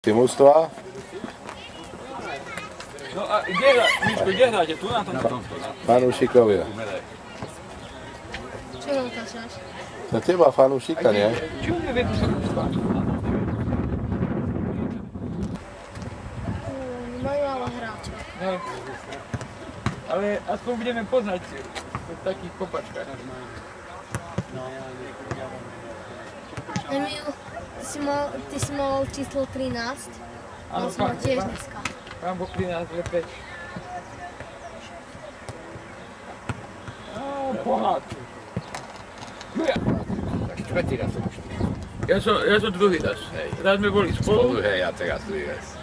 Mužstva. No a kde hráte? Tu na tomto? Fanúšikovia. Čo natáčaš? Na teba fanúšika, nie? Čo nevie, tu sa spáči? Majú ale hráča. No. Ale aspoň budeme poznať v takých kopačkách. Emil, ty si mal číslo 13. Áno, On si mal tiež dneska. Pán Boh 13, 5. Pohľad. Tak štvrtý raz som už. Ja som druhý raz. Raz sme boli spolu. Spolu, hej, a teraz druhý raz.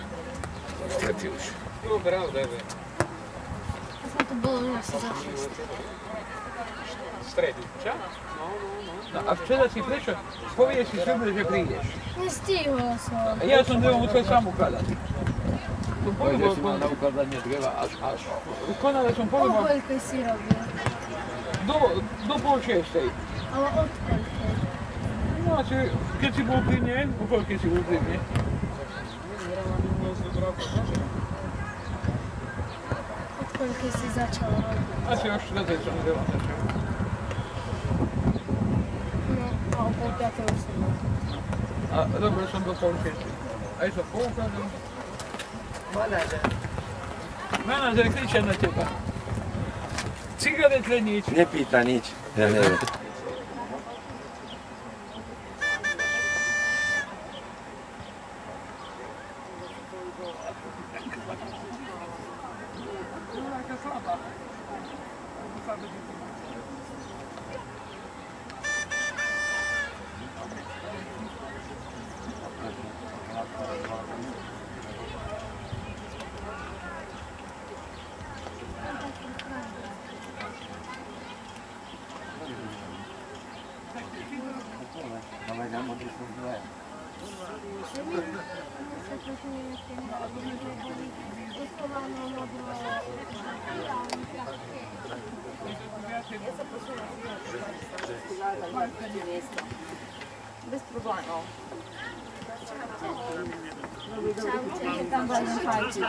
Štvrtý už. Dobre. Ja som tu bol už asi za 6. Stredu. Čo? No a včera si prečo? Povieš si sebe, že prídeš. Nestihol som. Ja som drevo musel sám ukladať. Pôjdeš si mal na ukladanie dreva až. Konale som O povedal koľkej si robil? do pol šiestej. Ale od koľkej? No a keď si bol pri mne, o koľkej si bol pri mne? Od koľkej si začal robiť? Asi až 4. som dreva začal. No, a o pol 5. už som bol. A robil som do pol šiestej. Aj sa poukladal. Manažer kričia na teba. Cigaretle nič. Nepýta nič. Ja neviem. Bez problémov. Čaute, tam budem fajčiť.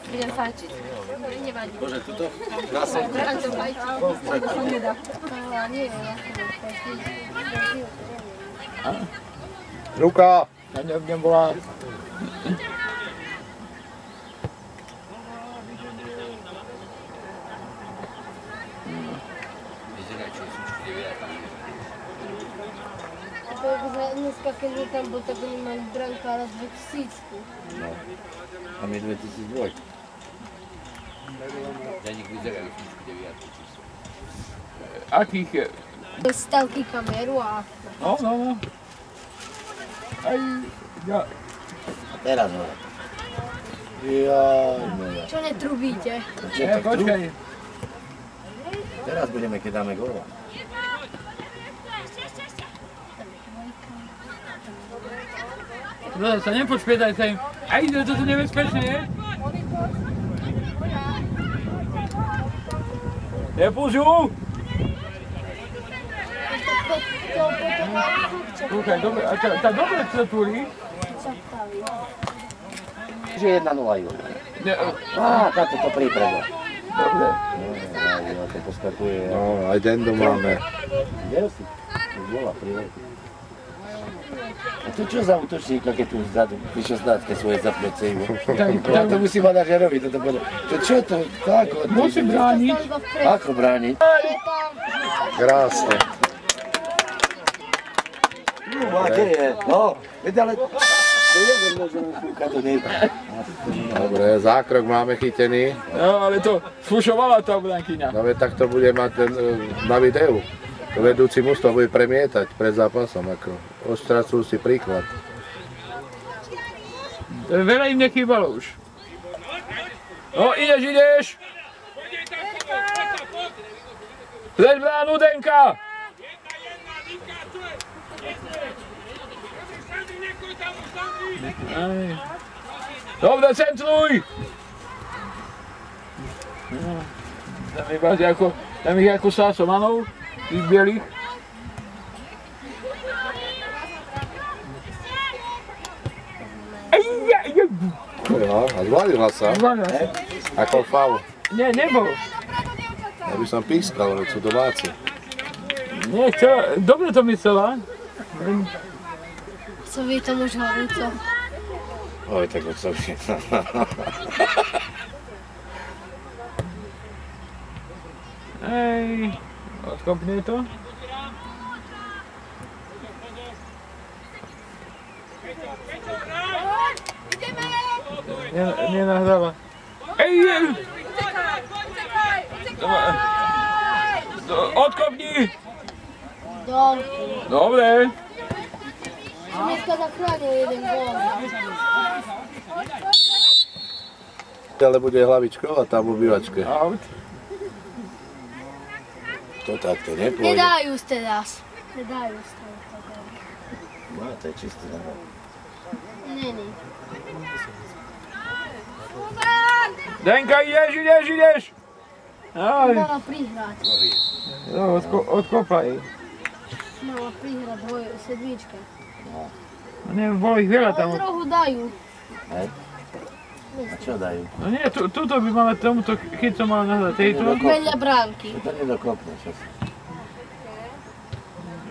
Budem fajčiť. Nevadí. Bože, tuto? Ak to fajčí. To nedá. Ale nie, ja som Ruka! Na ňom bola... Vyzeraj, čo som 9. Dneska, keď sme tam bol, tak oni mali brankára 2000. No. A my 2002. Za nich vyzerajú som 9. Akých je? Stavky kameru a... No. Aj... Ja... Teraz ho. Jaj, Čo netrubíte? Počkaj. Teraz budeme, keď dáme góla. No sa nepočpietaj sa im. Aj toto nebezpečné je? Nepúžu! Kúkaj, dobre, a tá dobre sa túri? Že 1-0 ju. Á, táto to prípreda. Dobre. No, to poskakuje. No, aj dendo máme. Videl si? To bola príležitosť. A to čo za útočníka, keď tu vzadu píše znácké svoje zapnúce ivo? Ja to musí manažerovi toto povedať. To čo to? Ako? Musí brániť. Ako brániť? Krásne. No, a kde je? No, veď ale... To je vedno, že nám kúka do nej. Dobre, zákrok máme chytený. No, ale to sfušovala tá brankyňa. No veď tak to bude mať ten, na videu. Vedúci mužstva bude premietať pred zápasom. Ako. Ostracujú si príklad. Veľa im nechýbalo už. No, ideš! Pred bránu Denka! Dobre, centruj! Tam ich ako sásomanov, tých bielých. No, a zvalila sa. Ako faul. Nie, nebol. Ja by som pískal, ale sú domáci. Nie, dobre to myslela. Co ví tomu už horúco. Oj, tak co všechno. Ej, odkopne to. Nenahráva. Ej! Odkopni! Dobre. Dneska zachránil jeden gól. Ale bude hlavičková tam obývačke. Out. To takto nepôjde. Nedajú teraz. Nedajú teraz. No, to je čistý nahral. Není. Denka, ideš! Aj. Mala prihrať. No, odkopaj. Mala prihrať sedmička. Ne, bolo ich veľa Ale tam. trochu dajú. Hej. A čo dajú? No nie, tuto by mala tomuto chytco mala nahrať. Tejto. Veľa bránky. To nedokopne, čo si.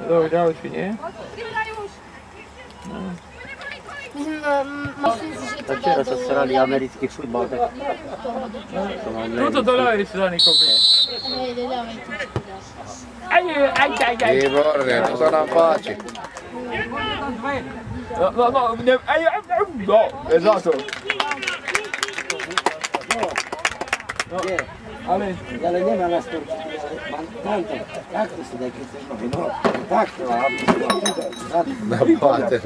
Dobre, ďalší, nie? Myslím si, že to dá Včera do... sa srali americký futbal, tak Tuto do ľavej strany kopne. Hej, nedávaj to. Aj. Výborne, to sa nám páči. No, je za to. No, ale... ale nemá na stôl, mám tamto, takto si daj, keď chceš nohy, no, takto, aby si dal tuto, Na páter.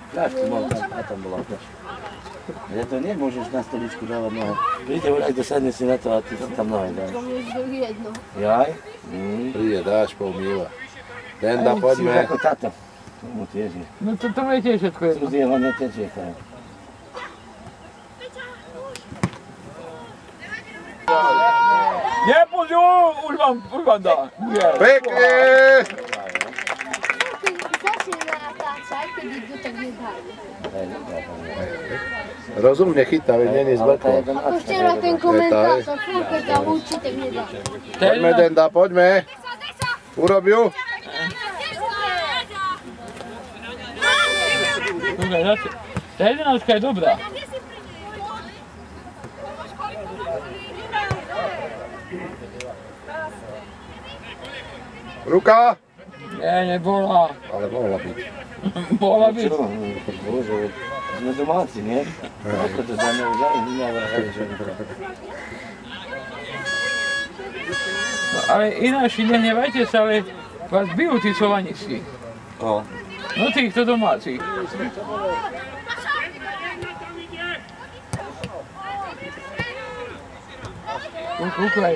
Takto mal tam, a tam bola fľaška. Ja to nemôžeš na stoličku dávať nohe. Príďte, aj dosadne si na to a ty si tam nohe dáš. To mi už druhý jedno. Jaj? Príde, dáš, poumýva. Denda, Si už poďme. ako táto. Tomu tiež je. No to je tiež všetko jedno. Tu z jeho netečie, tak. Nepoď, už vám dá. Pekne! Začne natáčať, keď idú, tak nedajú. Rozumne chytá, veď není zbrklo. Už včera ten komentátor, keď ťa učí, tak nedá. Poďme, Denda, poďme. Urob ju. Tá 11 je dobrá. Ruka. Nie, nebola. Ale mohla byť. Bola byť. Čo? Bože, sme domáci, nie? Ako to za mňa už aj nevrhali, že... No, ale ináči, nehnevajte sa, ale vás bijú tí Slovanici. O. No týchto domácich. Kúkaj.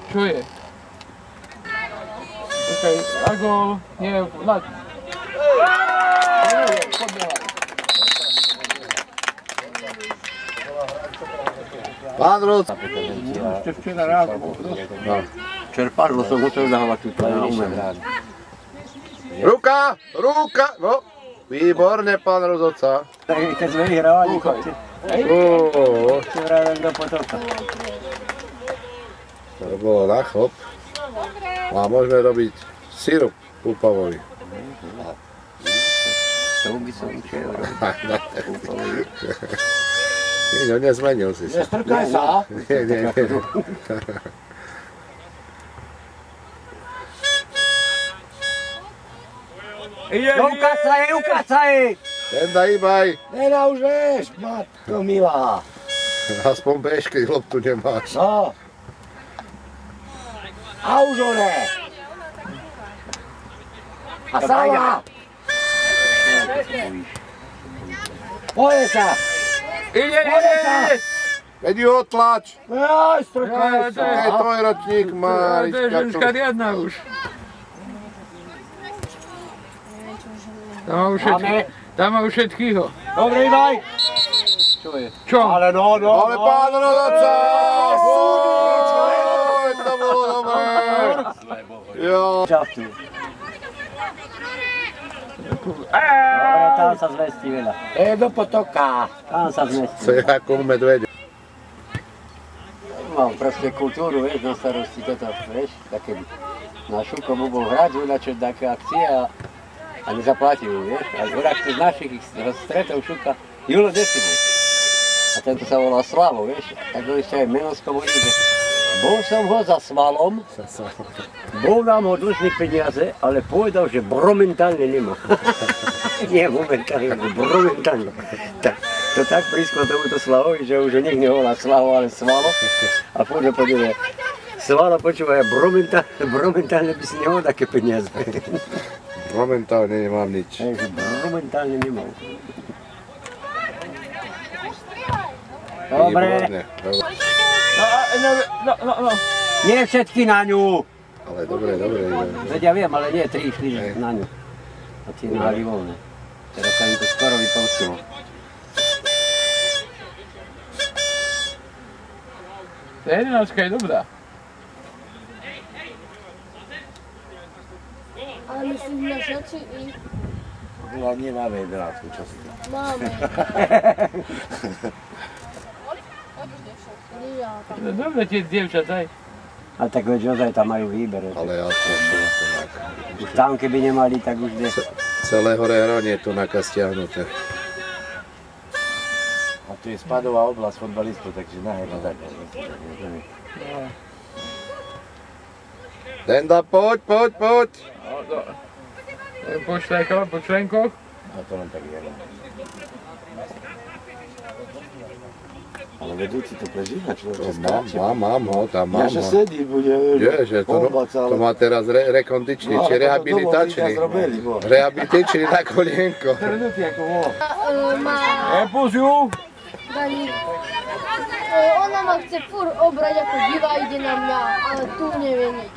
Čo je? Kúkaj, a gól. Nie, na... Pán Rúc. Ešte včera ráno bol dosť. čerpadlo som musel dávať túto na umem. Ruka, ruka, no. Výborne, pán rozhodca. Keď sme vyhrávali, kopci, si vravím do potoka. To bolo na chlop. A môžeme robiť sirup púpavový. To by som učiel robiť. No, nezmenil si sa. Nestrkaj sa! Nie, nie, nie. Ukácaj! Denda, hýbaj. Nenaužeš, matko milá. Aspoň bež, keď loptu nemáš. No. A už one. A sama. Poje sa. Ide! Veď ju otlač. Aj, strkaj Ja, sa. To je tvoj ročník, To je ženská Marička. riadna už. Tam má už všetkýho. Dobre, Ivaj! Čo je? Čo? Ale no. Ale pán Rodaca! To bolo dobré! Jo. Častu. Dobre, tam sa zmestí veľa. Do potoka. Tam sa zmestí. To je ako u medveďa. Mám proste kultúru, vieš, na starosti toto, vieš, také na Šukom bol hrať, uľačo také akcie a nezaplatil, vieš. A uľak z našich stretov Šuka Julo Decimov. A tento sa volal Slavo, vieš. Tak bol ešte aj Menovskom hovoril, že bol som ho za Svalom, bol nám ho dlžný peniaze, ale povedal, že bromentálne nemá. Nie momentálne, bromentálne. To tak blízko tomuto Slavovi, že už nech nevolá Slavo, ale Svalo. A povedal, že Svalo počúva, ja bromentálne by si nemal také peniaze. Momentálne nemám nič. Bromentálne nemal. Dobre. No. Nie všetky na ňu. Ale dobre. Veď ja viem, ale nie 3-4 na ňu. A tie nahali voľné. Teraz sa im to skoro vypolstilo. Ta 11 je dobrá. Ale myslíš na šači i... Hlavne máme 11 často. Máme. No dobre tie dievčatá. A tak veď ozaj tam majú výber. Ale ja som tak. Už tam keby nemali, tak už nie. Celé hore hronie tu nakastiahnuté. A tu je spadová oblasť fotbalistov, takže nahajme tak. Denda, poď. Po členkoch. A to len tak je. Ale vedúci to prežíva, človeče skáče. Mám ho, tam mám Ja, že ho. sedí, bude Ježe, to má teraz rekondičný, či rehabilitačný. Rehabilitačný na kolienko. Trnutý ako vol. Pus ju. Dani, ona ma chce furt obrať ako divá, ide na mňa, ale tu nevie nič.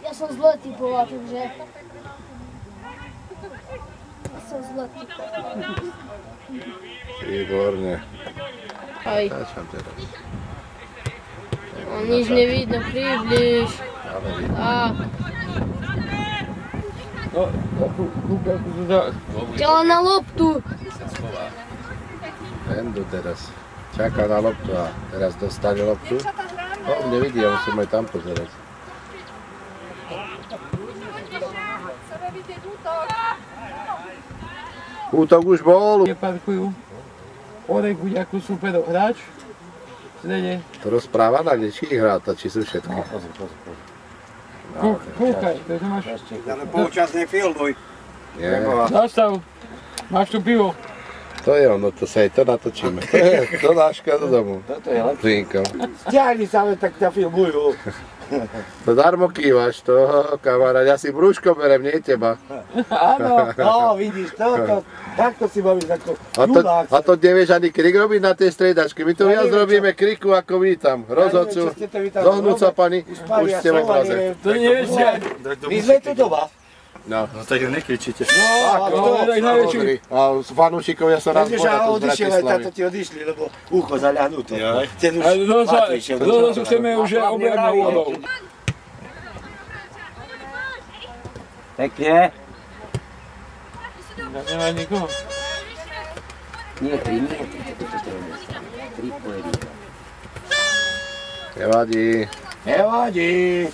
Ja som zle typová, takže... Výborne. Aj. Začam teraz. Nič nevidno, približ. Tak. Ťala na loptu. Endu teraz. Čaká na loptu a teraz dostane loptu. Nevidí, ja musím aj tam pozerať. Útok už bol. Parkujú. Orek bude ako super hráč. Slede. To rozpráva na či ich hrá, či sú všetky. Kúkaj, takže máš... Ale poučas nefilmuj. Nie, Zastav. Máš tu pivo. to je ono, to sa aj to natočíme. To náška do domu. Toto je lepšie. Zínkom. Stiahni sa, ale tak ťa filmujú. To darmo kývaš, to kamarát, ja si brúško berem, nie teba. Áno, no vidíš, takto si bavíš ako Julák. A to nevieš ani krik robiť na tej striedačke, my tu viac robíme kriku ako vy tam, rozhodcu, zohnúť sa pani, už ste v obraze. To nevieš, My sme tu doma. No, tak ho nekričíte. a fanúšikovia sa nás Vidíš, boja a tu z odišiel, aj Bratislavy. táto ti odišli, lebo ucho zaľahnuté. Ten už mŕtvejšie. Rozo chceme už objavnou vodou. Pekne. Nemá nikoho. Nie, 3 nie. 3 pojedy. Nevadí. Nevadí.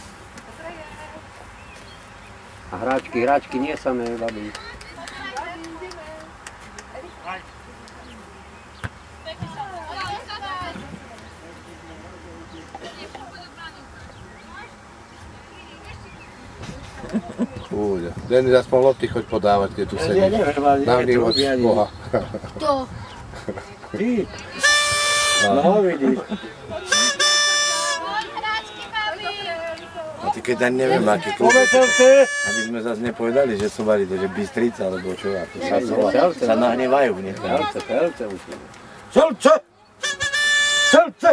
A hráčky nie samé babi. Kúďa. Denis, aspoň lopty choď podávať, keď tu Ja sedíš. neviem, ale Na nie je to od ani. Boha. To. Ty. No vidíš. A ty keď ani neviem, aký klub. Aby sme zase nepovedali, že sú mali to, že Bystrica, alebo čo, ako sa nahnevajú v nich. Pelce už. Srdce! Srdce!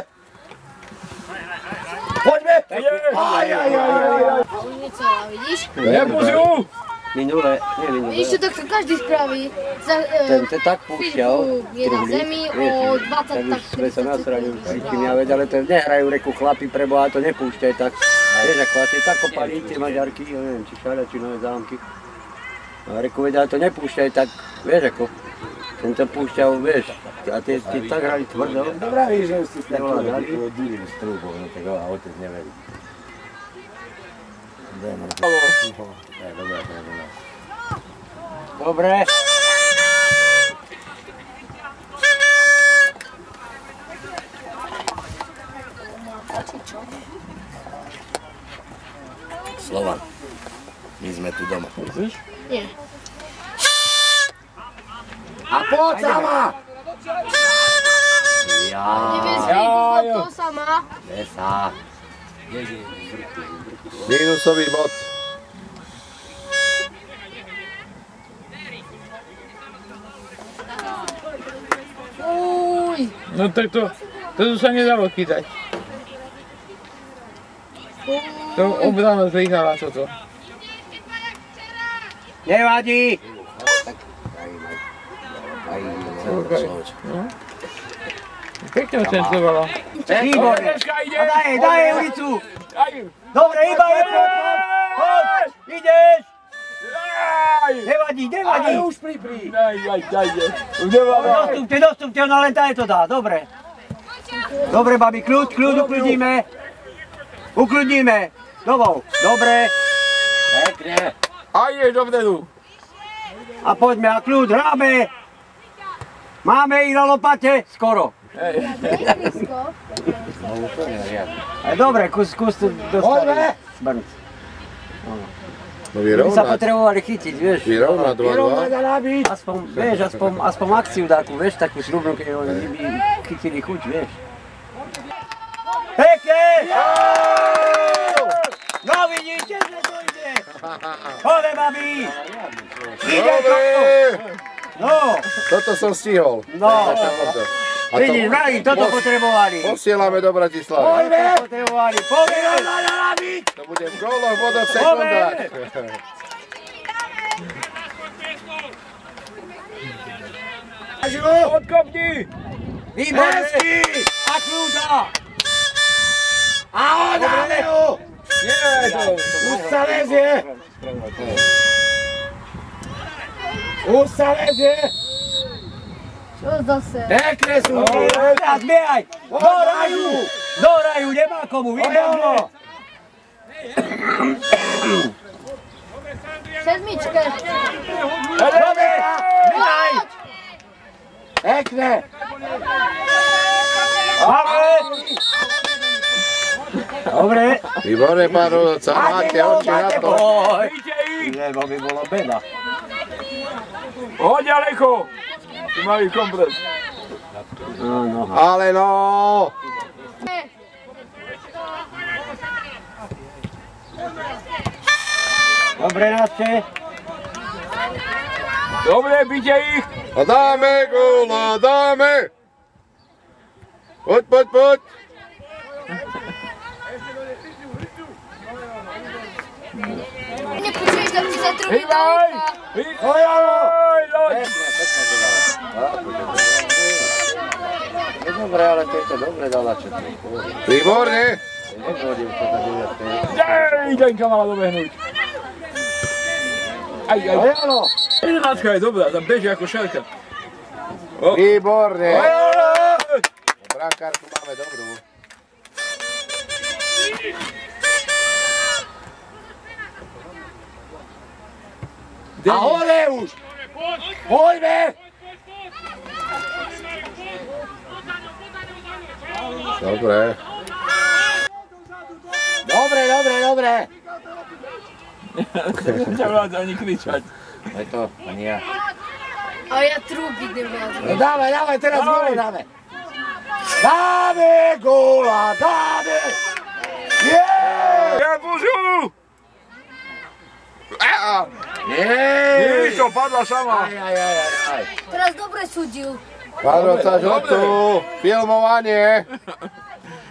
Poďme! Aj. Necela, vidíš? Nepúšťu! Minule, nie minule. Vidíš, čo to každý spraví. Ten te tak púšťal, je na zemi o 20 tak sme sa nasrali už všetkým, ja veď, ale to nehrajú reku chlapi, preboha, to nepúšťaj tak. Vieš, ako asi tak opalí tie Maďarky, ja neviem, či Šaľa, či Nové Zámky. A reku veď, ale to nepúšťaj tak, vieš ako. Ten to púšťal, vieš, a tie tak hrali tvrdo. Dobrá, víš, že si s takým dúrim s trúbou, no tak a otec neverí. Dobre. Slovan, my sme tu doma. Nie. A poď sama! Nevieš, to sama. Nesa. Mínusový bod. Uj. No tak to sa nedalo chytať. To obrana zlyhala toto. Nevadí! Pekne ocentovala. Výborne! Daj ulicu! Dobre, iba poď! Ideš! Nevadí! Ale už priprí! Dostupte, ona len tá je to dá, dobre. Dobre, babi, kľud, ukludníme. Domov, dobre. Pekne. A ideš dovredu. A poďme, a kľud, hráme. Máme ich na lopate, skoro. Dobre, kus to dostali. Brnc. No My sa potrebovali chytiť, vieš. Vyrovná 2-2. Aspoň akciu takú, vieš, takú srubnú, keď oni by chytili chuť, vieš. Pekne! No vidíte, že to ide! Hode, babi! Ide to! No! Toto som stihol. No! Vidíš, Mali, toto potrebovali. Posielame do Bratislavy. Poďme! Potrebovali, poďme! To bude v góloch, bodoch, sekundách. Odkopni! Výborný! A kľúča! A dáme ho! Už sa lezie! Už sa lezie! Čo zase? Pekne sú! Zbiehaj! Do raju! Nemá komu! Výborné! Sedmičke. Dobre! Vydaj! Pekne! Dobre! Výborné, pán Rodovca, máte oči na to. Lebo by bolo beda. Hoď ďaleko! Tu malý kompres. Ale no! Dobre, Náčke. Dobre, byte ich! A dáme góla, dáme! Poď! Nepočuješ, da ti zatrubí Hýbaj! Dobre, ale to je to dobre dala četlo. Výborne! Denka mala dobehnúť. Aj. Jedenáctka je dobrá, tam beží ako šelka. Výborne! Brankárku máme dobrú. A hore už! Poďme! Dobre. Dobre. Ťa vládza ani kričať. Aj to, ani ja. A ja trúbiť nevládzem. No dávaj, teraz góla dáme. Dáme góla, dáme! Ja Božu! Jej! Nič, to padla sama. Aj. Teraz dobre súdil. Vánoca žltú, filmovanie.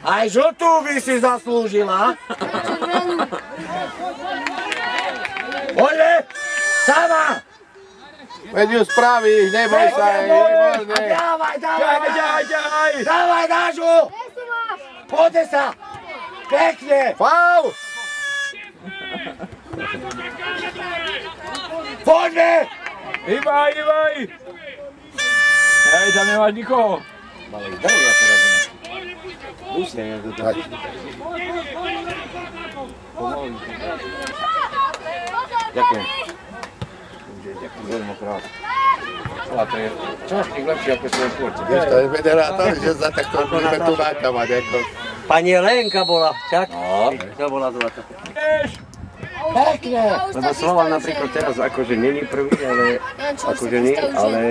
Aj žltú by si zaslúžila. Poďme, sama. Veď ju spravíš, neboj sa, výborne. Dávaj, dávaj nášu. Poďte sa. Pekne. Faul. Poďme. Hýbaj! Hej, tam nemáš nikoho. Ďakujem. Veľmi krásne. A to je čoštík lepšie ako svoj športe. Vieš, to je federátor, že za takto budeme tu nákamať. Pani Lenka bola, čak? To bola zlatá. Pekne. Lebo Slovan napríklad teraz akože není prvý, ale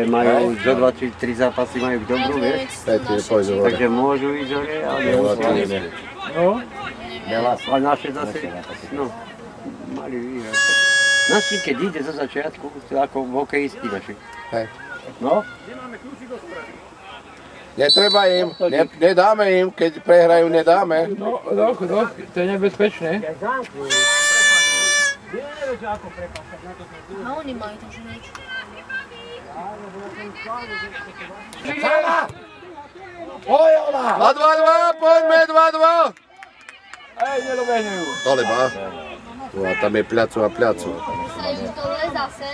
majú zo 2 či 3 zápasy majú dobrú, vieš? Takže môžu ísť hore, ale nemusia. No, A naše zase, no, mali výhrať. Naši, keď ide zo začiatku, to ako hokejisti naši. Hej. No? Netreba im, nedáme im, keď prehrajú, nedáme. no, to je nebezpečné. No oni majú, takže nič. Sama. Oj, ona. A 2-2, poďme 2-2. Ej, nedobehne ju. Dole má. Tu a tam je pľacu a pľacu. Myslíš, že tohle zase?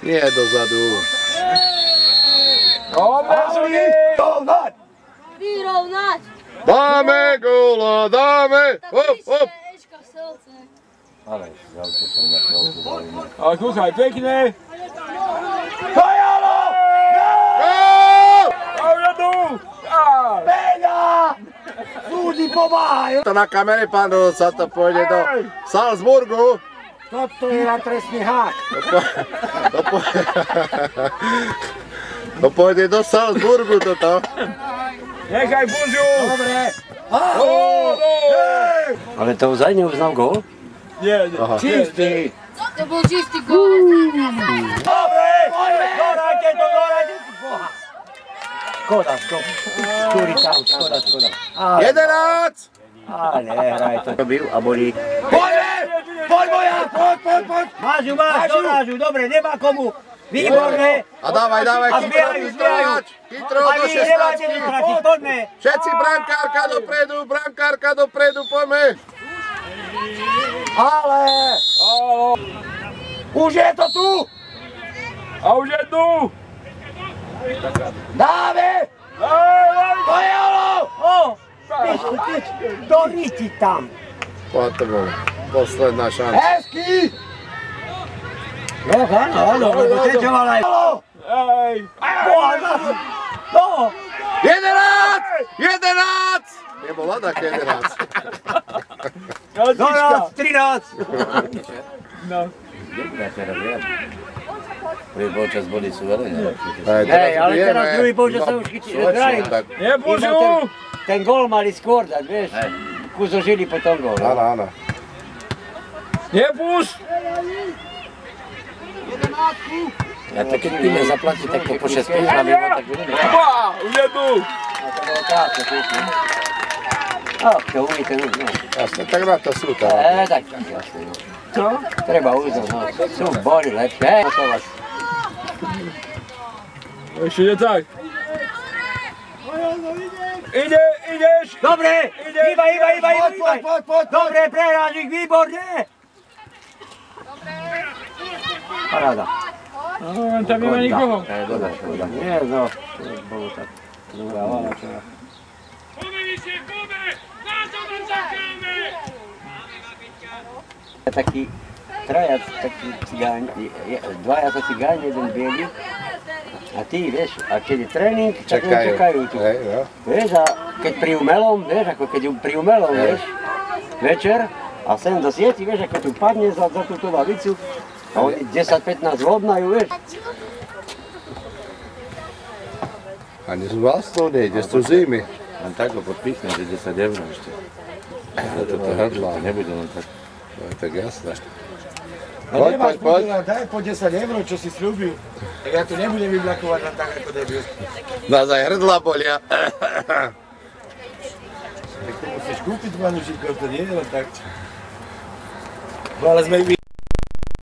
Nie dozadu. Vyrovnať! Dáme góla, dáme. Hop, hop. Ečka, srdce. Ale kúkaj, pekne. Gól! A už je tu. Súdi pomáhajú. To na kamere, pán sa to pôjde do Salzburgu. Toto je na trestný hák. To pôjde do Salzburgu toto. Nechaj Bužu. Dobre. Ale to ozaj neuznal gól? Nie. Čistý. To bol čistý gól. Dobre. Poďme. Dorajte to, Boha. Škoda. Škoda. 11! A nehraj to. Robil a boli. Poďme. Poď moja, poď. Mážu, dobre, nemá komu. Výborné. A dávaj, A zbierajú. chytro A do vy nemáte 16. vytratiť, poďme. Všetci brankárka dopredu, poďme. Ale. Už je to tu. A už je tu. Dáme. To je ono. Tyč, doriti tam. To bol posledná šanca. Hezký. No, áno, lebo tečoval aj. Ej. No, 11! Nebola tak 11. 12, 13. No. Prvý polčas boli suverénne. Hej, ale teraz druhý polčas sa už hrajú. Nie, Bužu. Ten gól mali skôr dať, vieš. Kuzo žili potom gól. Áno. Nepúšť. Ja to keď píme zaplatí, tak to po 6 prihráme, tak budeme. Už je tu. A to bolo krásne, pekne. Čo umíte, no. Jasne, tak na to sú tam. Tak jasne, no. Čo? Treba uznať, no. Sú boli lepšie. Ešte je tak. Ideš. Dobre, hýbaj. Poď. Dobre, prehráš ich, výborne. Paráda. Tam nemá nikoho. Nie, no. To bolo tak. Dobrá, ale čo. Taký trajac, taký cigáň, dvaja sa cigáň, jeden bielý. A ty, vieš, a keď je tréning, tak čakajú tu. Vieš, a keď pri umelom, vieš, ako keď pri umelom, vieš, večer, a sem do sieti, vieš, ako tu padne za túto lavicu, a oni 10-15 vodnajú, vieš. Ani z vlastnou nejde, z zimy. Len tak ho podpíchnem, že 10 eur ešte. To hrdla. Nebude len tak. To je tak jasné. Poď, poď, poď. Daj po 10 eur, čo si slúbil. Tak ja to nebudem vyblakovať len tak ako debil. Nás aj hrdla bolia. Tak to musíš kúpiť, Manušikov, to nie je len tak. No ale sme